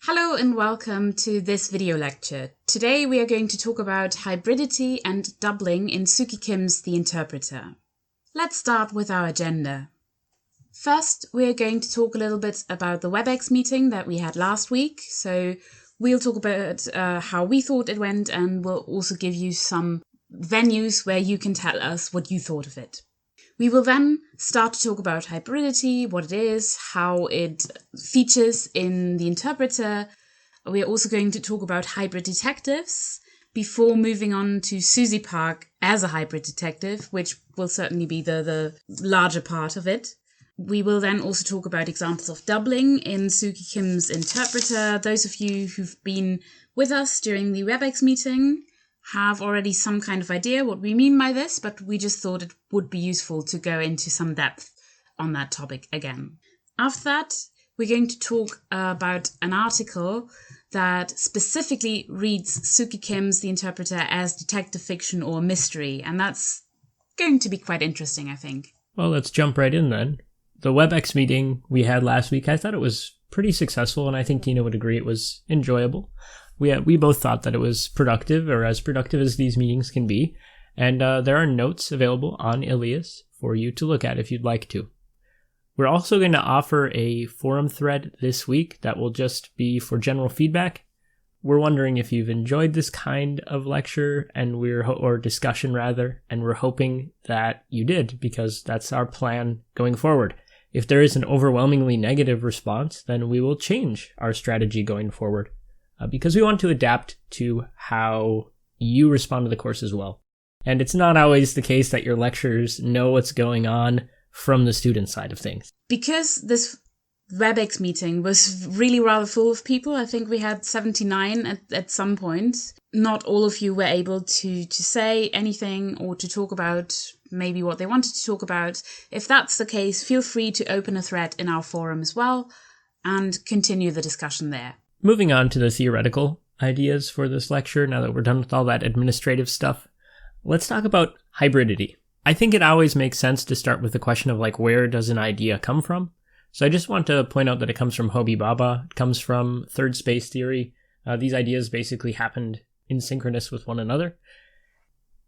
Hello and welcome to this video lecture. Today we are going to talk about hybridity and doubling in Suki Kim's The Interpreter. Let's start with our agenda. First, we are going to talk a little bit about the WebEx meeting that we had last week. So we'll talk about how we thought it went, and we'll also give you some venues where you can tell us what you thought of it. We will then start to talk about hybridity, what it is, how it features in the interpreter. We are also going to talk about hybrid detectives before moving on to Susie Park as a hybrid detective, which will certainly be the larger part of it. We will then also talk about examples of doubling in Suki Kim's interpreter. Those of you who've been with us during the WebEx meeting have already some kind of idea what we mean by this, but we just thought it would be useful to go into some depth on that topic again. After that, we're going to talk about an article that specifically reads Suki Kim's The Interpreter as detective fiction or mystery, and that's going to be quite interesting, I think. Well, let's jump right in then. The WebEx meeting we had last week, I thought it was pretty successful, and I think Tina would agree it was enjoyable. We both thought that it was productive, or as productive as these meetings can be, and there are notes available on Ilias for you to look at if you'd like to. We're also going to offer a forum thread this week that will just be for general feedback. We're wondering if you've enjoyed this kind of lecture, or discussion rather, and we're hoping that you did, because that's our plan going forward. If there is an overwhelmingly negative response, then we will change our strategy going forward. Because we want to adapt to how you respond to the course as well. And it's not always the case that your lecturers know what's going on from the student side of things. Because this WebEx meeting was really rather full of people, I think we had 79 at some point. Not all of you were able to say anything or to talk about maybe what they wanted to talk about. If that's the case, feel free to open a thread in our forum as well and continue the discussion there. Moving on to the theoretical ideas for this lecture, now that we're done with all that administrative stuff, let's talk about hybridity. I think it always makes sense to start with the question of where does an idea come from? So I just want to point out that it comes from Hobi Bhabha, it comes from third space theory. These ideas basically happened in synchronous with one another.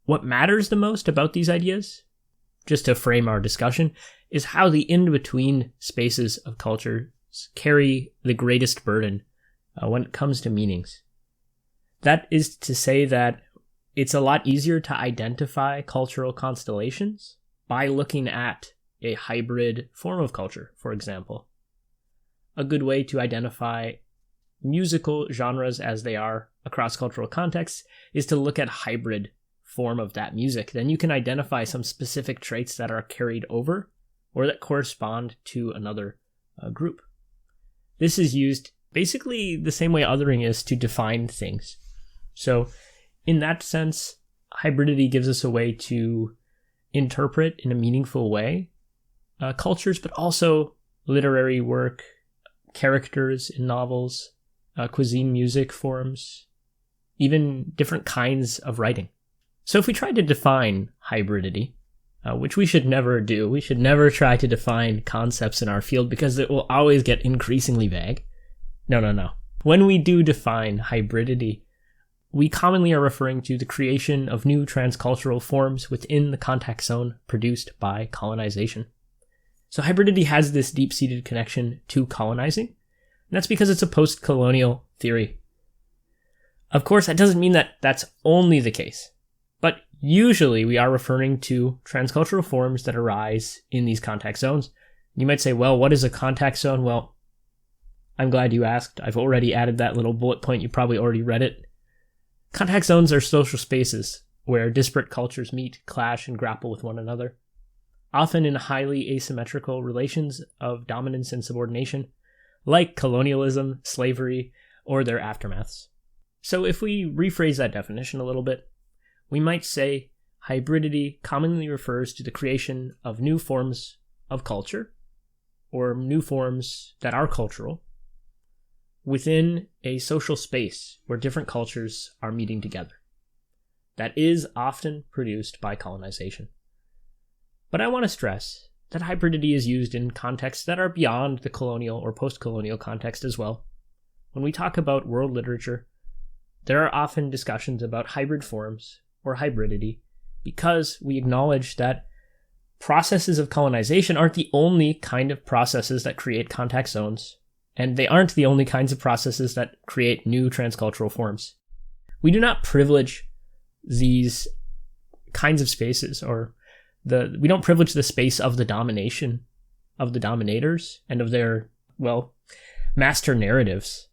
What matters the most about these ideas, just to frame our discussion, is how the in-between spaces of cultures carry the greatest burden when it comes to meanings. That is to say that it's a lot easier to identify cultural constellations by looking at a hybrid form of culture, for example. A good way to identify musical genres as they are across cultural contexts is to look at hybrid form of that music. Then you can identify some specific traits that are carried over or that correspond to another group. This is used basically the same way othering is to define things. So in that sense, hybridity gives us a way to interpret in a meaningful way cultures, but also literary work, characters in novels, cuisine, music forms, even different kinds of writing. So if we try to define hybridity, which we should never do, we should never try to define concepts in our field because it will always get increasingly vague. No. When we do define hybridity, we commonly are referring to the creation of new transcultural forms within the contact zone produced by colonization. So hybridity has this deep-seated connection to colonizing, and that's because it's a post-colonial theory. Of course, that doesn't mean that that's only the case, but usually we are referring to transcultural forms that arise in these contact zones. You might say, well, what is a contact zone? Well, I'm glad you asked. I've already added that little bullet point. You probably already read it. Contact zones are social spaces where disparate cultures meet, clash, and grapple with one another, often in highly asymmetrical relations of dominance and subordination, like colonialism, slavery, or their aftermaths. So if we rephrase that definition a little bit, we might say hybridity commonly refers to the creation of new forms of culture, or new forms that are cultural, within a social space where different cultures are meeting together. That is often produced by colonization. But I want to stress that hybridity is used in contexts that are beyond the colonial or post-colonial context as well. when we talk about world literature, there are often discussions about hybrid forms or hybridity because we acknowledge that processes of colonization aren't the only kind of processes that create contact zones, and they aren't the only kinds of processes that create new transcultural forms. We do not privilege these kinds of spaces, or we don't privilege the space of the domination of the dominators and of their, master narratives.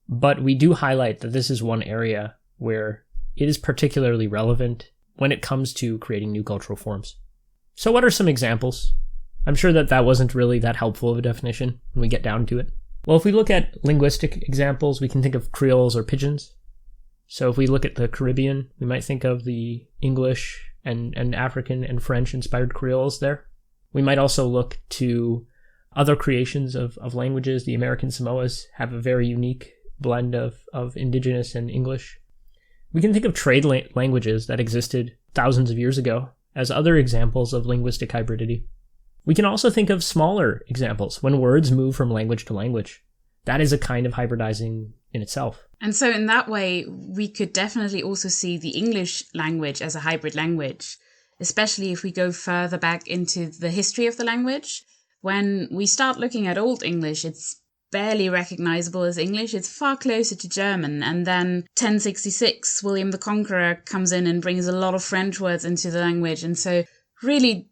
But we do highlight that this is one area where it is particularly relevant when it comes to creating new cultural forms. So what are some examples? I'm sure that wasn't really that helpful of a definition when we get down to it. Well, if we look at linguistic examples, we can think of creoles or pidgins. So if we look at the Caribbean, we might think of the English and African and French inspired creoles there. We might also look to other creations of languages. The American Samoas have a very unique blend of indigenous and English. We can think of trade languages that existed thousands of years ago as other examples of linguistic hybridity. We can also think of smaller examples when words move from language to language. That is a kind of hybridizing in itself. And so in that way, we could definitely also see the English language as a hybrid language, especially if we go further back into the history of the language. When we start looking at Old English, it's barely recognizable as English. It's far closer to German. And then 1066, William the Conqueror comes in and brings a lot of French words into the language. And so really,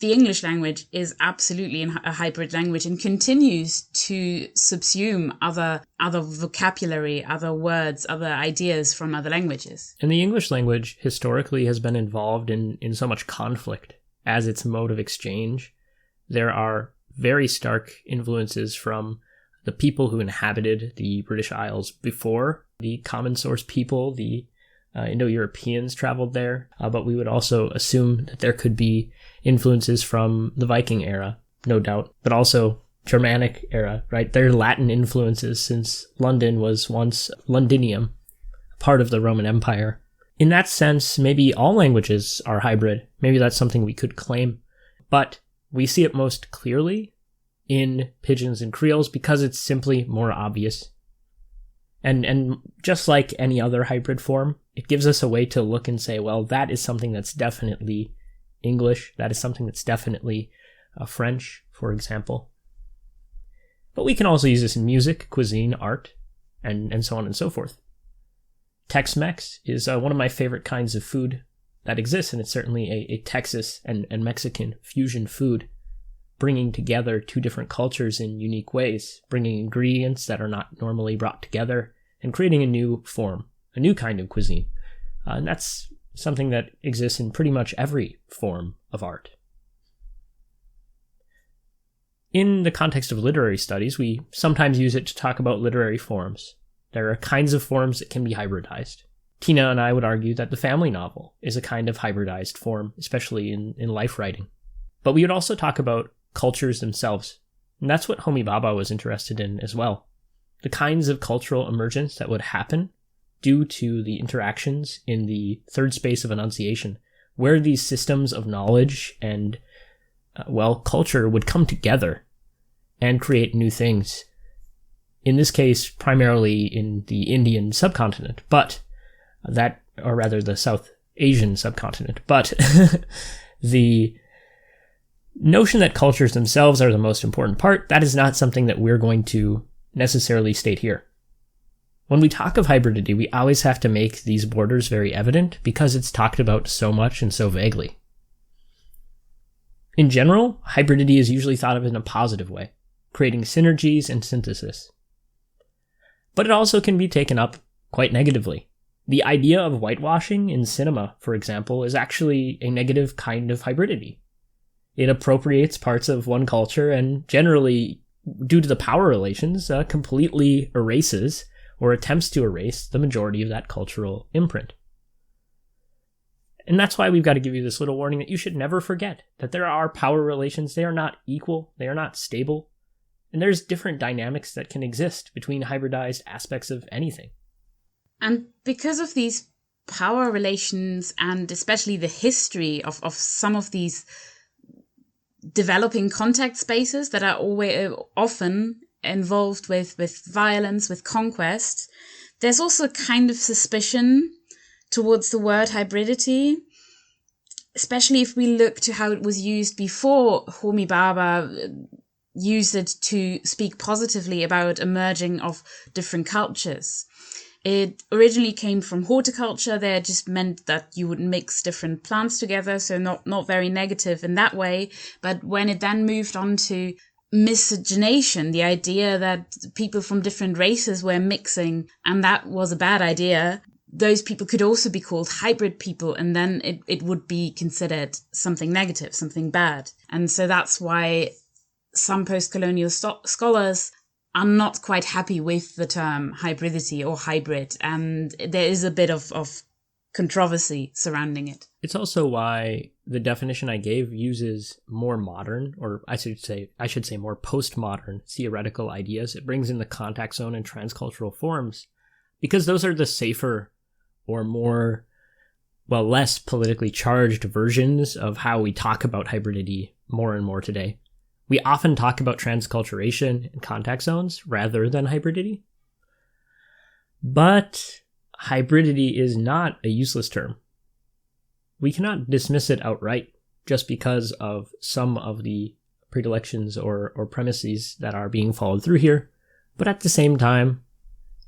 the English language is absolutely a hybrid language and continues to subsume other vocabulary, other words, other ideas from other languages. And the English language historically has been involved in so much conflict as its mode of exchange. There are very stark influences from the people who inhabited the British Isles before the common source people, the Indo-Europeans traveled there, but we would also assume that there could be influences from the Viking era, no doubt, but also Germanic era, right? There are Latin influences since London was once Londinium, part of the Roman Empire. In that sense, maybe all languages are hybrid. Maybe that's something we could claim, but we see it most clearly in pidgins and creoles because it's simply more obvious. And just like any other hybrid form, it gives us a way to look and say, well, that is something that's definitely English. That is something that's definitely French, for example. But we can also use this in music, cuisine, art, and so on and so forth. Tex-Mex is one of my favorite kinds of food that exists, and it's certainly a Texas and Mexican fusion food, bringing together two different cultures in unique ways, bringing ingredients that are not normally brought together, and creating a new form, a new kind of cuisine. And that's something that exists in pretty much every form of art. In the context of literary studies, we sometimes use it to talk about literary forms. There are kinds of forms that can be hybridized. Tina and I would argue that the family novel is a kind of hybridized form, especially in life writing. But we would also talk about cultures themselves, and that's what Homi Bhabha was interested in as well. The kinds of cultural emergence that would happen due to the interactions in the third space of enunciation, where these systems of knowledge and, culture would come together and create new things. In this case, primarily in the Indian subcontinent, the South Asian subcontinent. But the notion that cultures themselves are the most important part, that is not something that we're going to necessarily state here. When we talk of hybridity, we always have to make these borders very evident because it's talked about so much and so vaguely. In general, hybridity is usually thought of in a positive way, creating synergies and synthesis. But it also can be taken up quite negatively. The idea of whitewashing in cinema, for example, is actually a negative kind of hybridity. It appropriates parts of one culture and generally, due to the power relations, completely erases or attempts to erase the majority of that cultural imprint. And that's why we've got to give you this little warning that you should never forget that there are power relations. They are not equal. They are not stable. And there's different dynamics that can exist between hybridized aspects of anything. And because of these power relations and especially the history of some of these developing contact spaces that are always often involved with violence, with conquest, there's also kind of suspicion towards the word hybridity, especially if we look to how it was used before Homi Bhabha used it to speak positively about a merging of different cultures. It originally came from horticulture. There just meant that you would mix different plants together, so not very negative in that way. But when it then moved on to miscegenation, the idea that people from different races were mixing, and that was a bad idea, those people could also be called hybrid people, and then it would be considered something negative, something bad. And so that's why some post-colonial scholars are not quite happy with the term hybridity or hybrid, and there is a bit of controversy surrounding it. It's also why the definition I gave uses more modern, or I should say more postmodern theoretical ideas. It brings in the contact zone and transcultural forms, because those are the safer or more, less politically charged versions of how we talk about hybridity more and more today. We often talk about transculturation and contact zones rather than hybridity. But hybridity is not a useless term. We cannot dismiss it outright just because of some of the predilections or premises that are being followed through here. But at the same time,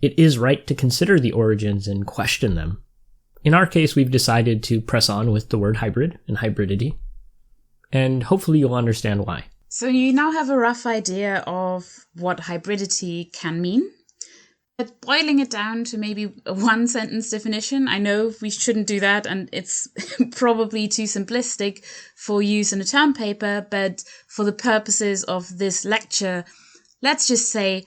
it is right to consider the origins and question them. In our case, we've decided to press on with the word hybrid and hybridity, and hopefully you'll understand why. So you now have a rough idea of what hybridity can mean. But boiling it down to maybe a one-sentence definition, I know we shouldn't do that, and it's probably too simplistic for use in a term paper, but for the purposes of this lecture, let's just say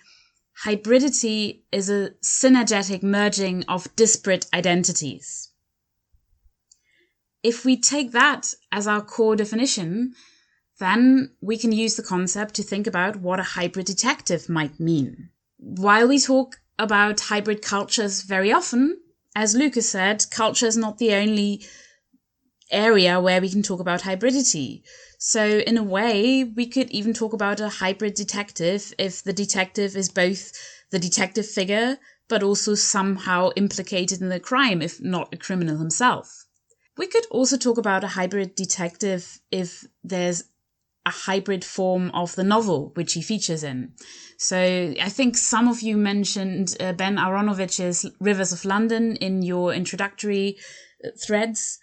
hybridity is a synergetic merging of disparate identities. If we take that as our core definition, then we can use the concept to think about what a hybrid detective might mean. While we talk about hybrid cultures very often, as Lucas said, culture is not the only area where we can talk about hybridity. So in a way, we could even talk about a hybrid detective if the detective is both the detective figure, but also somehow implicated in the crime, if not a criminal himself. We could also talk about a hybrid detective if there's a hybrid form of the novel which he features in. So I think some of you mentioned Ben Aronovich's Rivers of London in your introductory threads.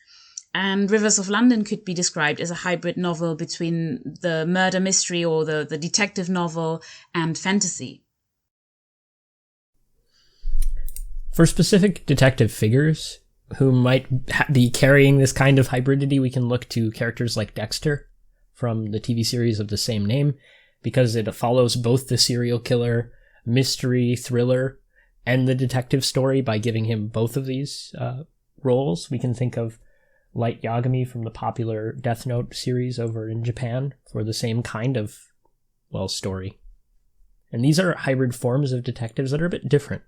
And Rivers of London could be described as a hybrid novel between the murder mystery or the detective novel and fantasy. For specific detective figures who might be carrying this kind of hybridity, we can look to characters like Dexter from the TV series of the same name, because it follows both the serial killer, mystery, thriller, and the detective story by giving him both of these roles. We can think of Light Yagami from the popular Death Note series over in Japan for the same kind of, story. And these are hybrid forms of detectives that are a bit different.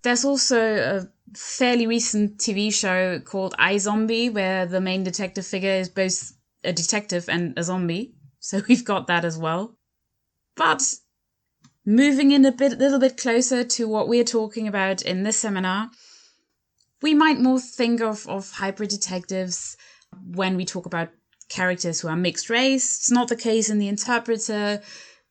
There's also a fairly recent TV show called iZombie, where the main detective figure is both a detective and a zombie. So we've got that as well. But moving in a little bit closer to what we're talking about in this seminar, we might more think of hybrid detectives when we talk about characters who are mixed race. It's not the case in The Interpreter,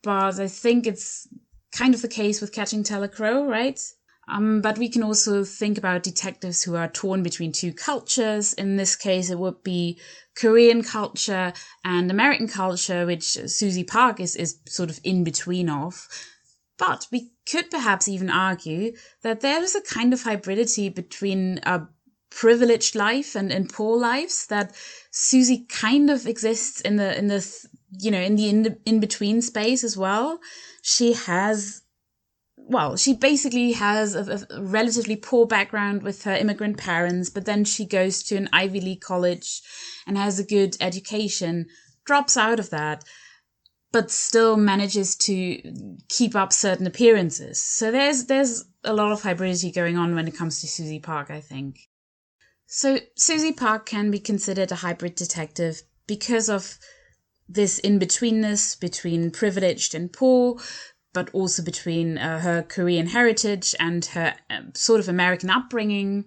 but I think it's kind of the case with Catching Teller Crow, right? But we can also think about detectives who are torn between two cultures. In this case, it would be Korean culture and American culture, which Susie Park is sort of in between of. But we could perhaps even argue that there is a kind of hybridity between a privileged life and poor lives, that Susie kind of exists in the in-between space as well. She basically has a relatively poor background with her immigrant parents, but then she goes to an Ivy League college and has a good education, drops out of that, but still manages to keep up certain appearances. So there's a lot of hybridity going on when it comes to Susie Park, I think. So Susie Park can be considered a hybrid detective because of this in-betweenness between privileged and poor, but also between her Korean heritage and her sort of American upbringing.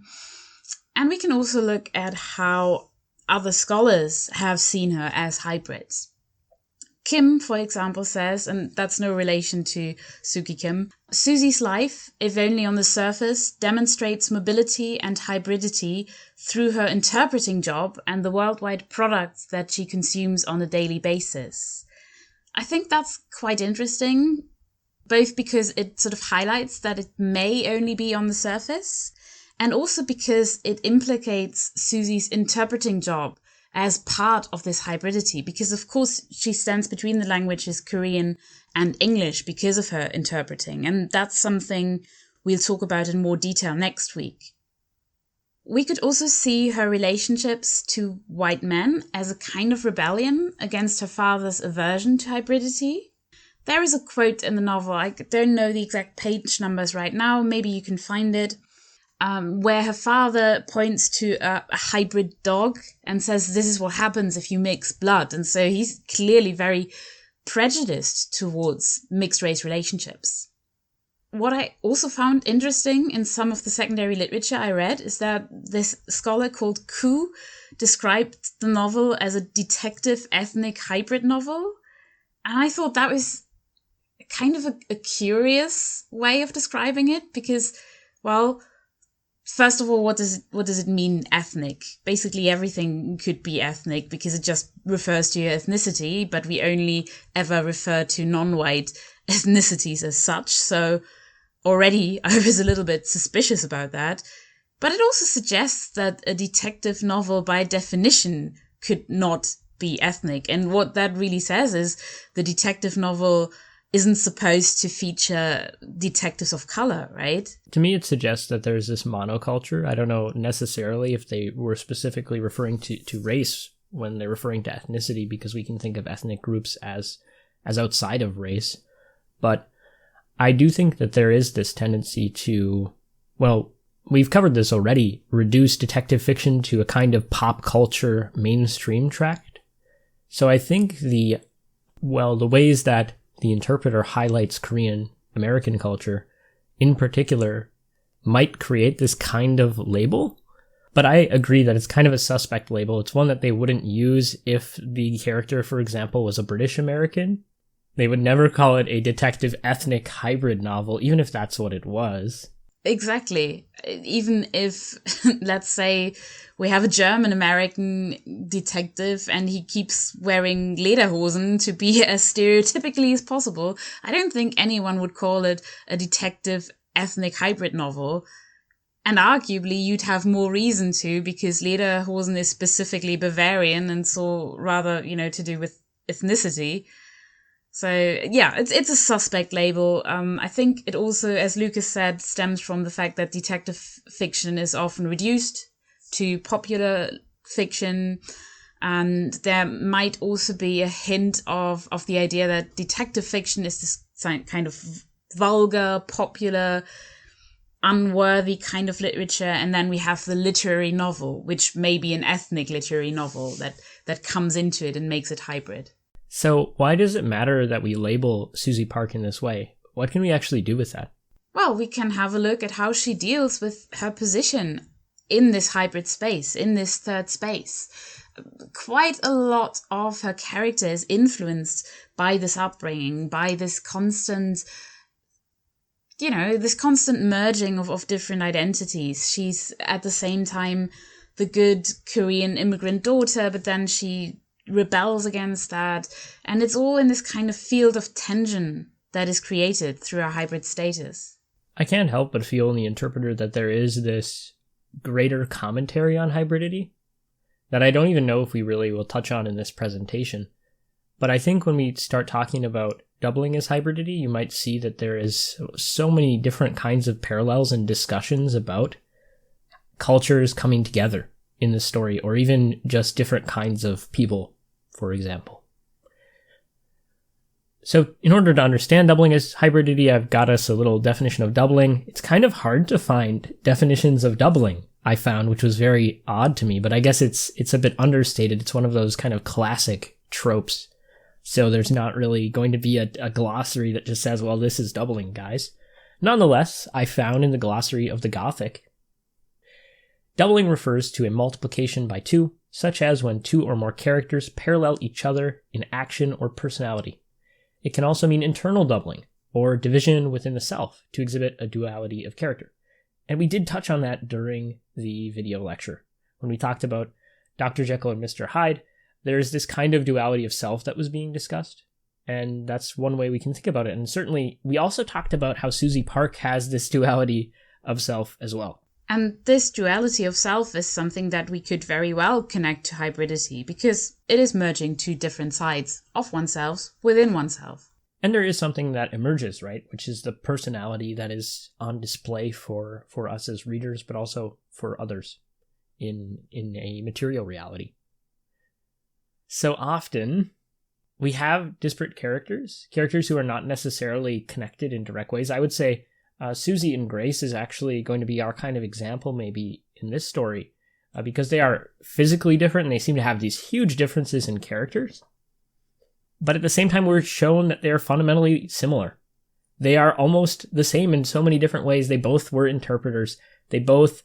And we can also look at how other scholars have seen her as hybrids. Kim, for example, says, and that's no relation to Suki Kim, Susie's life, if only on the surface, demonstrates mobility and hybridity through her interpreting job and the worldwide products that she consumes on a daily basis. I think that's quite interesting, both because it sort of highlights that it may only be on the surface, and also because it implicates Susie's interpreting job as part of this hybridity, because of course she stands between the languages Korean and English because of her interpreting, and that's something we'll talk about in more detail next week. We could also see her relationships to white men as a kind of rebellion against her father's aversion to hybridity. There is a quote in the novel, I don't know the exact page numbers right now, maybe you can find it, where her father points to a hybrid dog and says, this is what happens if you mix blood. And so he's clearly very prejudiced towards mixed race relationships. What I also found interesting in some of the secondary literature I read is that this scholar called Koo described the novel as a detective ethnic hybrid novel. And I thought that was kind of a curious way of describing it because, well, first of all, what does it mean, ethnic? Basically, everything could be ethnic because it just refers to your ethnicity, but we only ever refer to non-white ethnicities as such. So already I was a little bit suspicious about that. But it also suggests that a detective novel by definition could not be ethnic. And what that really says is the detective novel isn't supposed to feature detectives of color, right? To me, it suggests that there's this monoculture. I don't know necessarily if they were specifically referring to race when they're referring to ethnicity, because we can think of ethnic groups as outside of race. But I do think that there is this tendency to, well, we've covered this already, reduce detective fiction to a kind of pop culture mainstream tract. So I think the ways that the interpreter highlights Korean American culture, in particular, might create this kind of label. But I agree that it's kind of a suspect label. It's one that they wouldn't use if the character, for example, was a British American. They would never call it a detective ethnic hybrid novel, even if that's what it was. Exactly. Even if, let's say, we have a German-American detective and he keeps wearing lederhosen to be as stereotypically as possible, I don't think anyone would call it a detective ethnic hybrid novel. And arguably, you'd have more reason to, because lederhosen is specifically Bavarian and so rather, to do with ethnicity. So yeah, it's a suspect label. I think it also, as Lucas said, stems from the fact that detective fiction is often reduced to popular fiction. And there might also be a hint of the idea that detective fiction is this kind of vulgar, popular, unworthy kind of literature. And then we have the literary novel, which may be an ethnic literary novel that comes into it and makes it hybrid. So why does it matter that we label Susie Park in this way? What can we actually do with that? Well, we can have a look at how she deals with her position in this hybrid space, in this third space. Quite a lot of her character is influenced by this upbringing, by this constant, this constant merging of different identities. She's at the same time the good Korean immigrant daughter, but then she rebels against that. And it's all in this kind of field of tension that is created through our hybrid status. I can't help but feel in the interpreter that there is this greater commentary on hybridity that I don't even know if we really will touch on in this presentation. But I think when we start talking about doubling as hybridity, you might see that there is so many different kinds of parallels and discussions about cultures coming together in the story, or even just different kinds of people, for example. So in order to understand doubling as hybridity, I've got us a little definition of doubling. It's kind of hard to find definitions of doubling, I found, which was very odd to me, but I guess it's a bit understated. It's one of those kind of classic tropes. So there's not really going to be a glossary that just says, well, this is doubling, guys. Nonetheless, I found in the glossary of the Gothic, doubling refers to a multiplication by 2, such as when 2 or more characters parallel each other in action or personality. It can also mean internal doubling, or division within the self, to exhibit a duality of character. And we did touch on that during the video lecture. When we talked about Dr. Jekyll and Mr. Hyde, there's this kind of duality of self that was being discussed. And that's one way we can think about it. And certainly, we also talked about how Susie Park has this duality of self as well. And this duality of self is something that we could very well connect to hybridity, because it is merging two different sides of oneself within oneself. And there is something that emerges, right? Which is the personality that is on display for us as readers, but also for others in a material reality. So often, we have disparate characters who are not necessarily connected in direct ways. I would say Susie and Grace is actually going to be our kind of example maybe in this story, because they are physically different and they seem to have these huge differences in characters. But at the same time, we're shown that they're fundamentally similar. They are almost the same in so many different ways. They both were interpreters. They both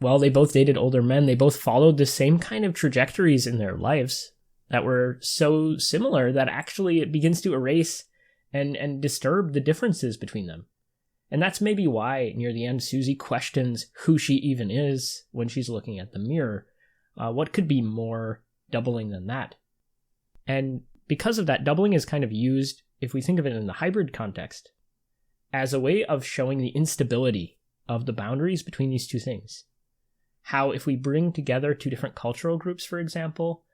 dated older men. They both followed the same kind of trajectories in their lives that were so similar that actually it begins to erase and disturb the differences between them. And that's maybe why, near the end, Susie questions who she even is when she's looking at the mirror. What could be more doubling than that? And because of that, doubling is kind of used, if we think of it in the hybrid context, as a way of showing the instability of the boundaries between these two things. How if we bring together two different cultural groups, for example,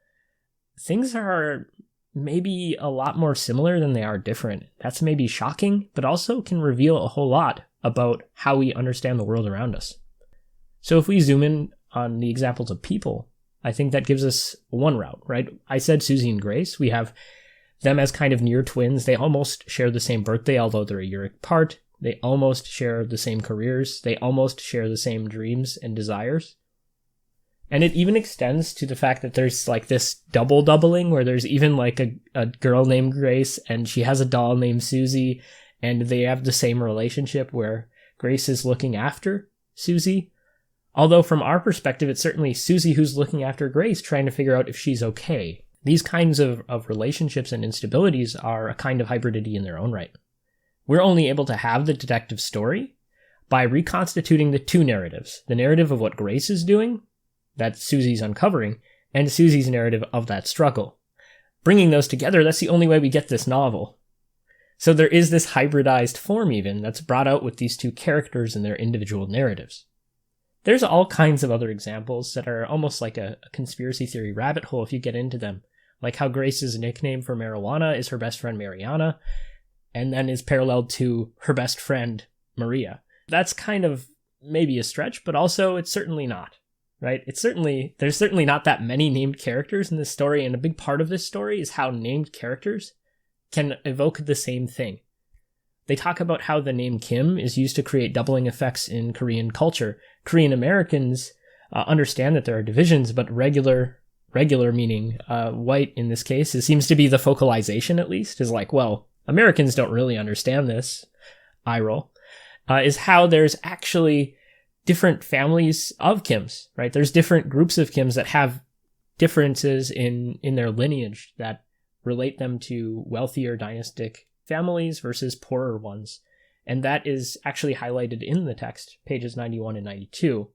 things are maybe a lot more similar than they are different. That's maybe shocking, but also can reveal a whole lot about how we understand the world around us. So if we zoom in on the examples of people, I think that gives us one route, right? I said Susie and Grace. We have them as kind of near twins. They almost share the same birthday, although they're a year apart. They almost share the same careers. They almost share the same dreams and desires. And it even extends to the fact that there's like this doubling where there's even like a girl named Grace and she has a doll named Susie, and they have the same relationship where Grace is looking after Susie. Although from our perspective, it's certainly Susie who's looking after Grace, trying to figure out if she's okay. These kinds of relationships and instabilities are a kind of hybridity in their own right. We're only able to have the detective story by reconstituting the two narratives. The narrative of what Grace is doing, that Susie's uncovering, and Susie's narrative of that struggle. Bringing those together, that's the only way we get this novel. So there is this hybridized form even that's brought out with these two characters and their individual narratives. There's all kinds of other examples that are almost like a conspiracy theory rabbit hole if you get into them. Like how Grace's nickname for marijuana is her best friend Mariana, and then is paralleled to her best friend Maria. That's kind of maybe a stretch, but also it's certainly not, right? There's certainly not that many named characters in this story, and a big part of this story is how named characters can evoke the same thing. They talk about how the name Kim is used to create doubling effects in Korean culture. Korean Americans understand that there are divisions, but regular meaning white in this case, it seems to be the focalization at least, is like, well, Americans don't really understand this, eye roll, is how there's actually different families of Kims, right? There's different groups of Kims that have differences in their lineage that relate them to wealthier dynastic families versus poorer ones. And that is actually highlighted in the text, pages 91 and 92.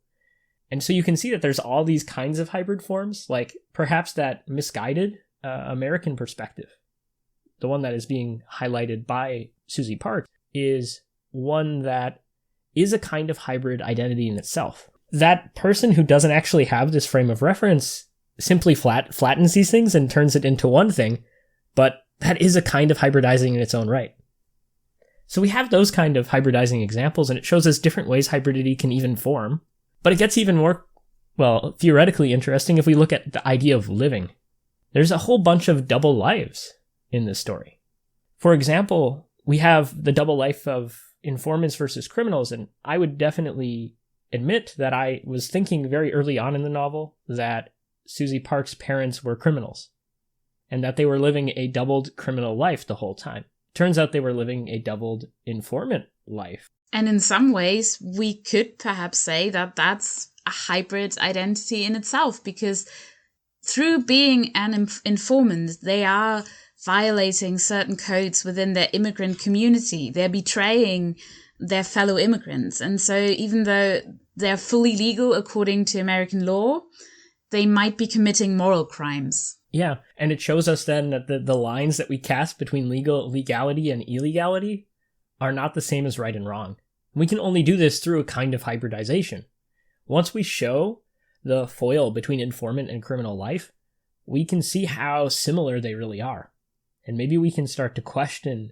And so you can see that there's all these kinds of hybrid forms, like perhaps that misguided American perspective, the one that is being highlighted by Susie Park, is one that is a kind of hybrid identity in itself. That person who doesn't actually have this frame of reference simply flattens these things and turns it into one thing, but that is a kind of hybridizing in its own right. So we have those kind of hybridizing examples, and it shows us different ways hybridity can even form. But it gets even more, theoretically interesting if we look at the idea of living. There's a whole bunch of double lives in this story. For example, we have the double life of informants versus criminals, and I would definitely admit that I was thinking very early on in the novel that Susie Park's parents were criminals. and that they were living a doubled criminal life the whole time. Turns out they were living a doubled informant life. And in some ways, we could perhaps say that that's a hybrid identity in itself, because through being an informant, they are violating certain codes within their immigrant community. They're betraying their fellow immigrants. And so even though they're fully legal according to American law, they might be committing moral crimes. Yeah, and it shows us then that the lines that we cast between legality and illegality are not the same as right and wrong. We can only do this through a kind of hybridization. Once we show the foil between informant and criminal life, we can see how similar they really are. And maybe we can start to question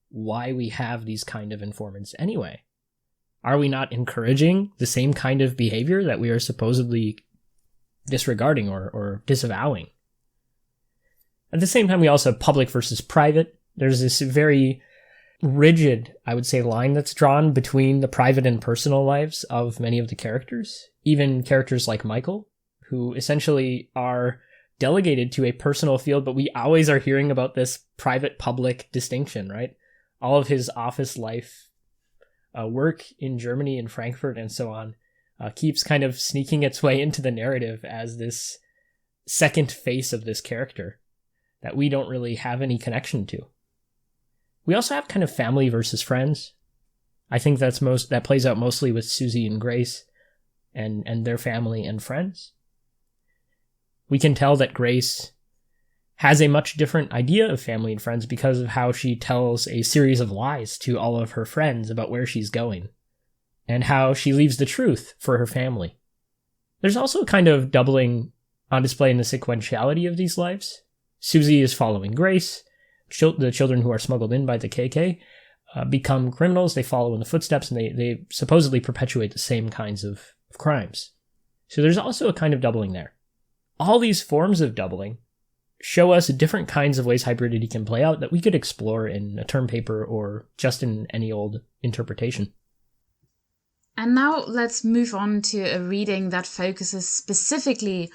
why we have these kind of informants anyway. Are we not encouraging the same kind of behavior that we are supposedly disregarding or disavowing? At the same time, we also have public versus private. There's this very rigid, I would say, line that's drawn between the private and personal lives of many of the characters. Even characters like Michael, who essentially are delegated to a personal field, but we always are hearing about this private-public distinction, right? All of his office life, work in Germany and Frankfurt and so on, keeps kind of sneaking its way into the narrative as this second face of this character that we don't really have any connection to. We also have kind of family versus friends. I think that plays out mostly with Susie and Grace and their family and friends. We can tell that Grace has a much different idea of family and friends because of how she tells a series of lies to all of her friends about where she's going, and how she leaves the truth for her family. There's also a kind of doubling on display in the sequentiality of these lives. Susie is following Grace. The children who are smuggled in by the KK become criminals. They follow in the footsteps, and they supposedly perpetuate the same kinds of crimes. So there's also a kind of doubling there. All these forms of doubling show us different kinds of ways hybridity can play out that we could explore in a term paper or just in any old interpretation. And now let's move on to a reading that focuses specifically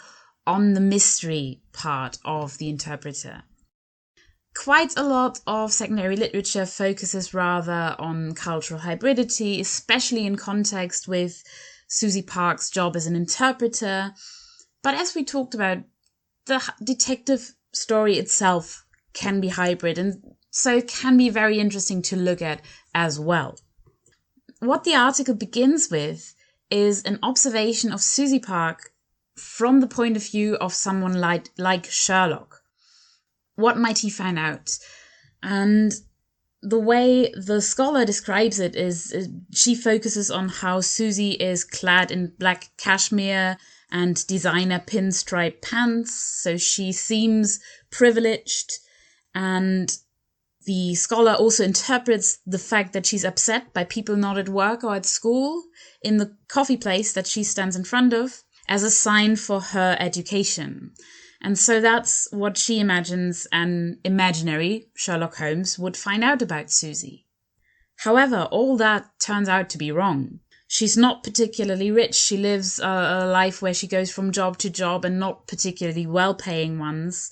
on the mystery part of the interpreter. Quite a lot of secondary literature focuses rather on cultural hybridity, especially in context with Susie Park's job as an interpreter. But as we talked about, the detective story itself can be hybrid, and so it can be very interesting to look at as well. What the article begins with is an observation of Susie Park from the point of view of someone like Sherlock. What might he find out? And the way the scholar describes it is she focuses on how Susie is clad in black cashmere and designer pinstripe pants, so she seems privileged. And the scholar also interprets the fact that she's upset by people not at work or at school in the coffee place that she stands in front of as a sign for her education. And so that's what she imagines an imaginary Sherlock Holmes would find out about Susie. However, all that turns out to be wrong. She's not particularly rich. She lives a life where she goes from job to job, and not particularly well-paying ones.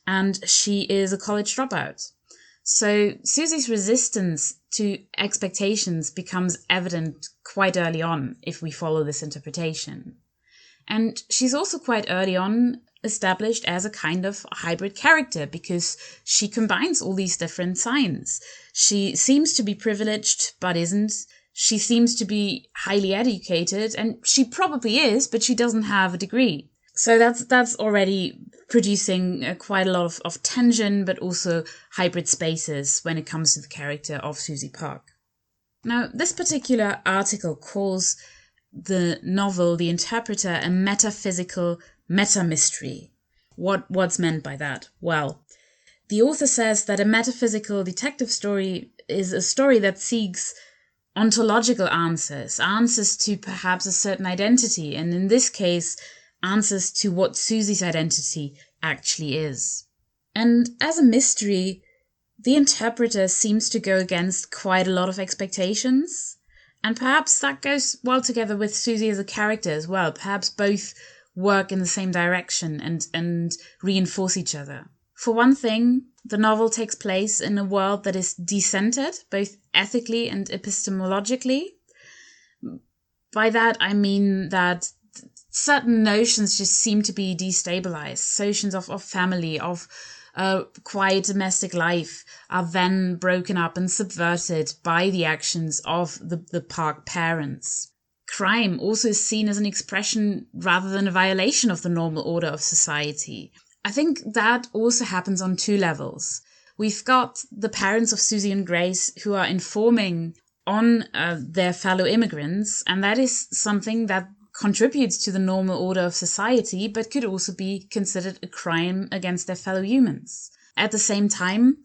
And she is a college dropout. So Susie's resistance to expectations becomes evident quite early on if we follow this interpretation. And she's also quite early on established as a kind of hybrid character because she combines all these different signs. She seems to be privileged, but isn't. She seems to be highly educated, and she probably is, but she doesn't have a degree. So that's already producing quite a lot of tension, but also hybrid spaces when it comes to the character of Susie Park. Now, this particular article calls the novel The Interpreter a metaphysical meta-mystery. What's meant by that? Well, the author says that a metaphysical detective story is a story that seeks ontological answers to perhaps a certain identity, and in this case, answers to what Susie's identity actually is. And as a mystery, the interpreter seems to go against quite a lot of expectations, and perhaps that goes well together with Susie as a character as well. Perhaps both work in the same direction and reinforce each other. For one thing, the novel takes place in a world that is decentered, both ethically and epistemologically. By that, I mean that certain notions just seem to be destabilized. Notions of family, of quiet domestic life are then broken up and subverted by the actions of the park parents. Crime also is seen as an expression rather than a violation of the normal order of society. I think that also happens on two levels. We've got the parents of Susie and Grace who are informing on their fellow immigrants, and that is something that contributes to the normal order of society, but could also be considered a crime against their fellow humans. At the same time,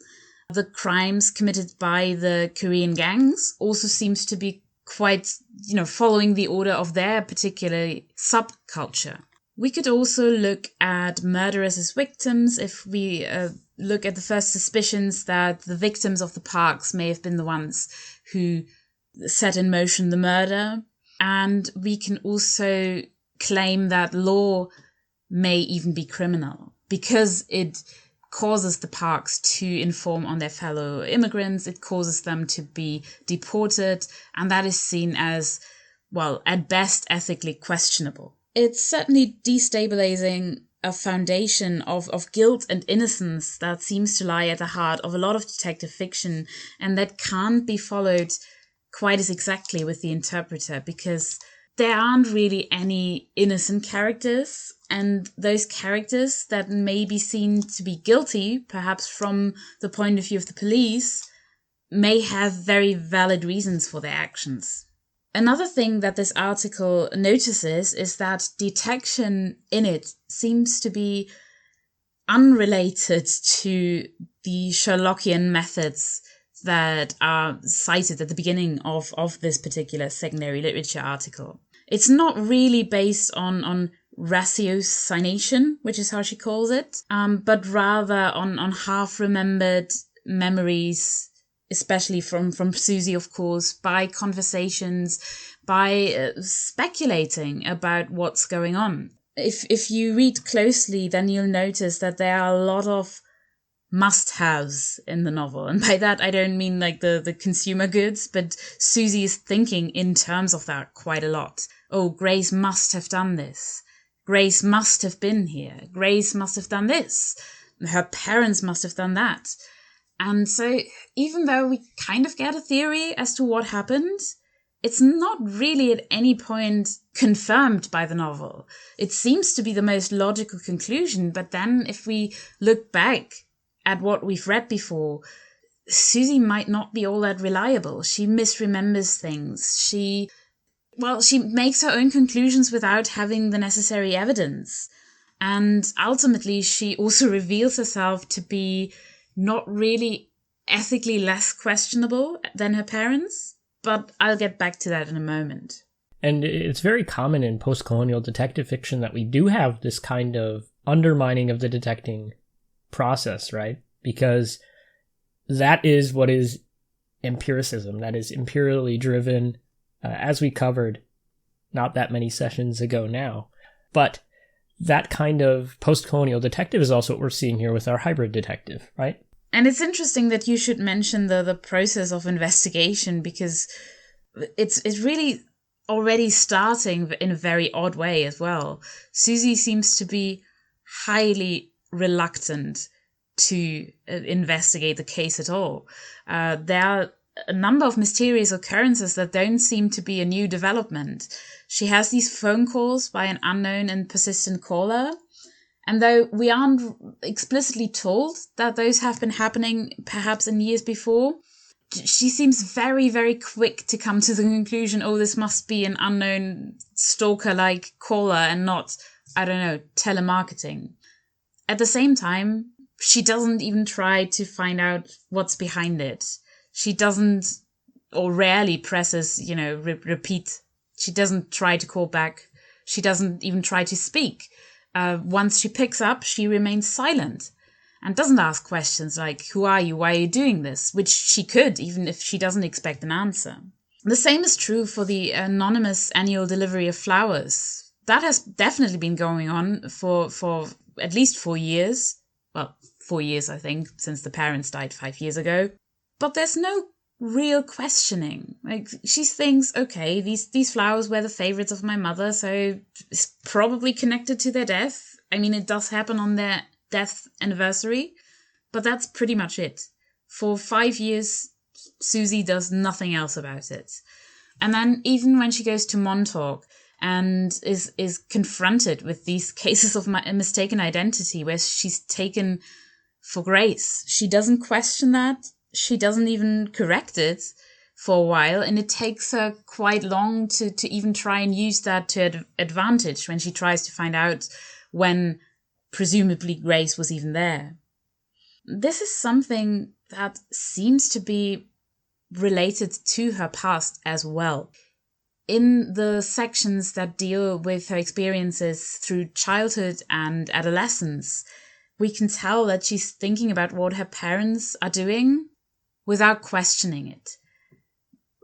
the crimes committed by the Korean gangs also seems to be quite, following the order of their particular subculture. We could also look at murderers as victims if we look at the first suspicions that the victims of the parks may have been the ones who set in motion the murder. And we can also claim that law may even be criminal because it causes the parks to inform on their fellow immigrants. It causes them to be deported. And that is seen as, well, at best ethically questionable. It's certainly destabilizing a foundation of guilt and innocence that seems to lie at the heart of a lot of detective fiction, and that can't be followed quite as exactly with The Interpreter, because there aren't really any innocent characters, and those characters that may be seen to be guilty, perhaps from the point of view of the police, may have very valid reasons for their actions. Another thing that this article notices is that detection in it seems to be unrelated to the Sherlockian methods that are cited at the beginning of this particular secondary literature article. It's not really based on ratiocination, which is how she calls it, but rather on half-remembered memories, especially from Susie, of course, by conversations, by speculating about what's going on. If you read closely, then you'll notice that there are a lot of must-haves in the novel. And by that, I don't mean like the consumer goods, but Susie is thinking in terms of that quite a lot. Oh, Grace must have done this. Grace must have been here. Grace must have done this. Her parents must have done that. And so even though we kind of get a theory as to what happened, it's not really at any point confirmed by the novel. It seems to be the most logical conclusion, but then if we look back at what we've read before, Susie might not be all that reliable. She misremembers things. She makes her own conclusions without having the necessary evidence. And ultimately, she also reveals herself to be not really ethically less questionable than her parents. But I'll get back to that in a moment. And it's very common in post-colonial detective fiction that we do have this kind of undermining of the detecting process, right? Because that is what is empiricism, that is imperially driven, as we covered not that many sessions ago now. But that kind of post-colonial detective is also what we're seeing here with our hybrid detective, right? And it's interesting that you should mention the process of investigation, because it's really already starting in a very odd way as well. Susie seems to be highly reluctant to investigate the case at all. There are a number of mysterious occurrences that don't seem to be a new development. She has these phone calls by an unknown and persistent caller. And though we aren't explicitly told that those have been happening perhaps in years before, she seems very, very quick to come to the conclusion, oh, this must be an unknown stalker-like caller and not, I don't know, telemarketing. At the same time, she doesn't even try to find out what's behind it. She doesn't, or rarely presses, repeat. She doesn't try to call back. She doesn't even try to speak. Once she picks up, she remains silent and doesn't ask questions like, who are you? Why are you doing this? Which she could, even if she doesn't expect an answer. The same is true for the anonymous annual delivery of flowers. That has definitely been going on for at least 4 years. Well, 4 years, I think, since the parents died 5 years ago. But there's no real questioning. Like, she thinks, okay, these flowers were the favorites of my mother, so it's probably connected to their death. I mean, it does happen on their death anniversary, but that's pretty much it. For 5 years, Susie does nothing else about it. And then even when she goes to Montauk and is confronted with these cases of mistaken identity where she's taken for Grace, she doesn't question that. She doesn't even correct it for a while. And it takes her quite long to even try and use that to advantage when she tries to find out when presumably Grace was even there. This is something that seems to be related to her past as well. In the sections that deal with her experiences through childhood and adolescence, we can tell that she's thinking about what her parents are doing without questioning it.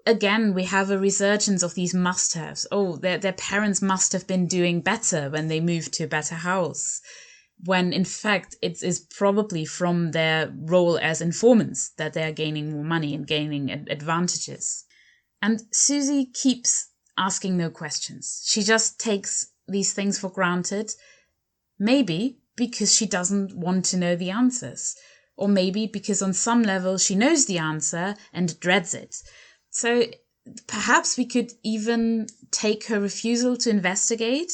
Again, we have a resurgence of these must-haves. Oh, their parents must have been doing better when they moved to a better house, when in fact it is probably from their role as informants that they are gaining more money and gaining advantages. And Susie keeps asking no questions. She just takes these things for granted, maybe because she doesn't want to know the answers, or maybe because on some level she knows the answer and dreads it. So perhaps we could even take her refusal to investigate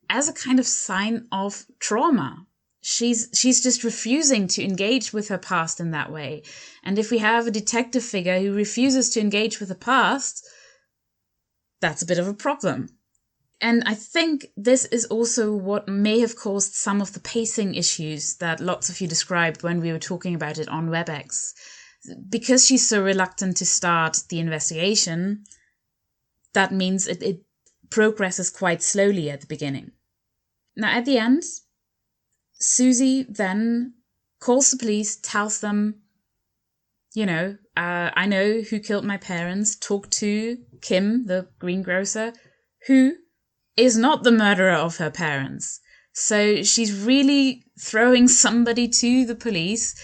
as a kind of sign of trauma. She's just refusing to engage with her past in that way. And if we have a detective figure who refuses to engage with the past, that's a bit of a problem. And I think this is also what may have caused some of the pacing issues that lots of you described when we were talking about it on WebEx. Because she's so reluctant to start the investigation, that means it progresses quite slowly at the beginning. Now, at the end, Susie then calls the police, tells them, I know who killed my parents, talk to Kim, the greengrocer, who is not the murderer of her parents. So she's really throwing somebody to the police,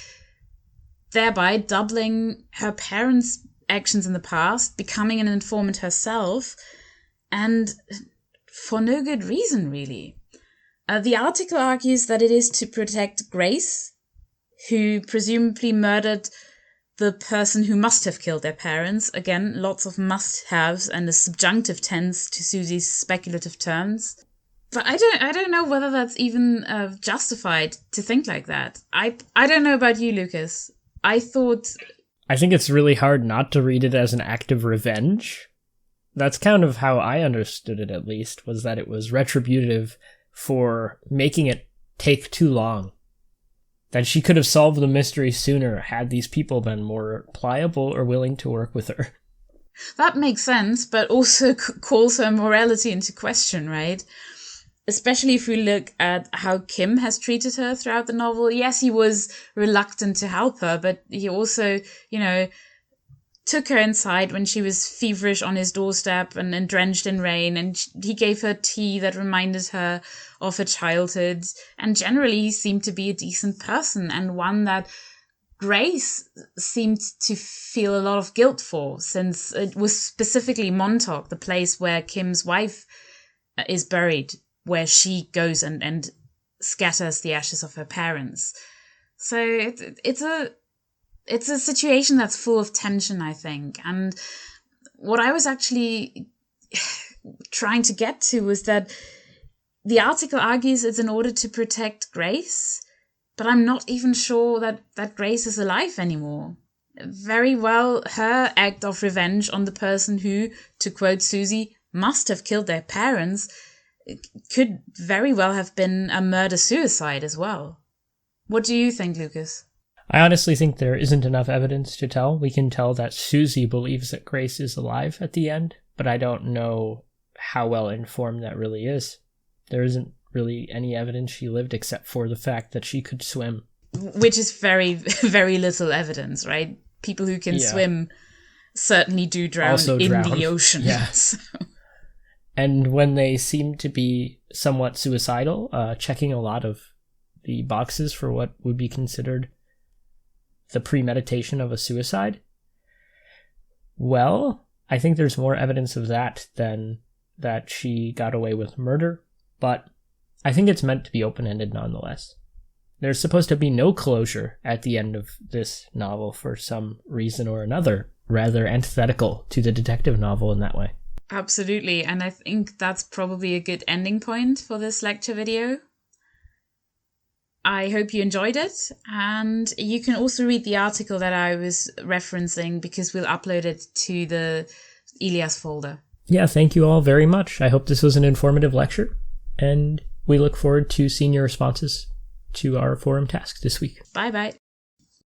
thereby doubling her parents' actions in the past, becoming an informant herself, and for no good reason, really. The article argues that it is to protect Grace, who presumably murdered the person who must have killed their parents. Again, lots of must-haves and a subjunctive tense to Susie's speculative terms. But I don't know whether that's even justified to think like that. I don't know about you, Lucas. I think it's really hard not to read it as an act of revenge. That's kind of how I understood it, at least, was that it was retributive for making it take too long. That she could have solved the mystery sooner had these people been more pliable or willing to work with her. That makes sense, but also calls her morality into question, right? Especially if we look at how Kim has treated her throughout the novel. Yes, he was reluctant to help her, but he also, took her inside when she was feverish on his doorstep and drenched in rain, and he gave her tea that reminded her of her childhood. And generally, he seemed to be a decent person, and one that Grace seemed to feel a lot of guilt for, since it was specifically Montauk, the place where Kim's wife is buried, where she goes and scatters the ashes of her parents. So it's a situation that's full of tension, I think. And what I was actually trying to get to was that the article argues it's in order to protect Grace, but I'm not even sure that Grace is alive anymore. Very well, her act of revenge on the person who, to quote Susie, must have killed their parents could very well have been a murder-suicide as well. What do you think, Lucas? I honestly think there isn't enough evidence to tell. We can tell that Susie believes that Grace is alive at the end, but I don't know how well informed that really is. There isn't really any evidence she lived except for the fact that she could swim. Which is very, very little evidence, right? People who can swim certainly do drown in the ocean. Yes. And when they seem to be somewhat suicidal, checking a lot of the boxes for what would be considered the premeditation of a suicide. Well, I think there's more evidence of that than that she got away with murder, but I think it's meant to be open-ended nonetheless. There's supposed to be no closure at the end of this novel for some reason or another, rather antithetical to the detective novel in that way. Absolutely, and I think that's probably a good ending point for this lecture video. I hope you enjoyed it, and you can also read the article that I was referencing because we'll upload it to the Elias folder. Yeah, thank you all very much. I hope this was an informative lecture, and we look forward to seeing your responses to our forum task this week. Bye-bye.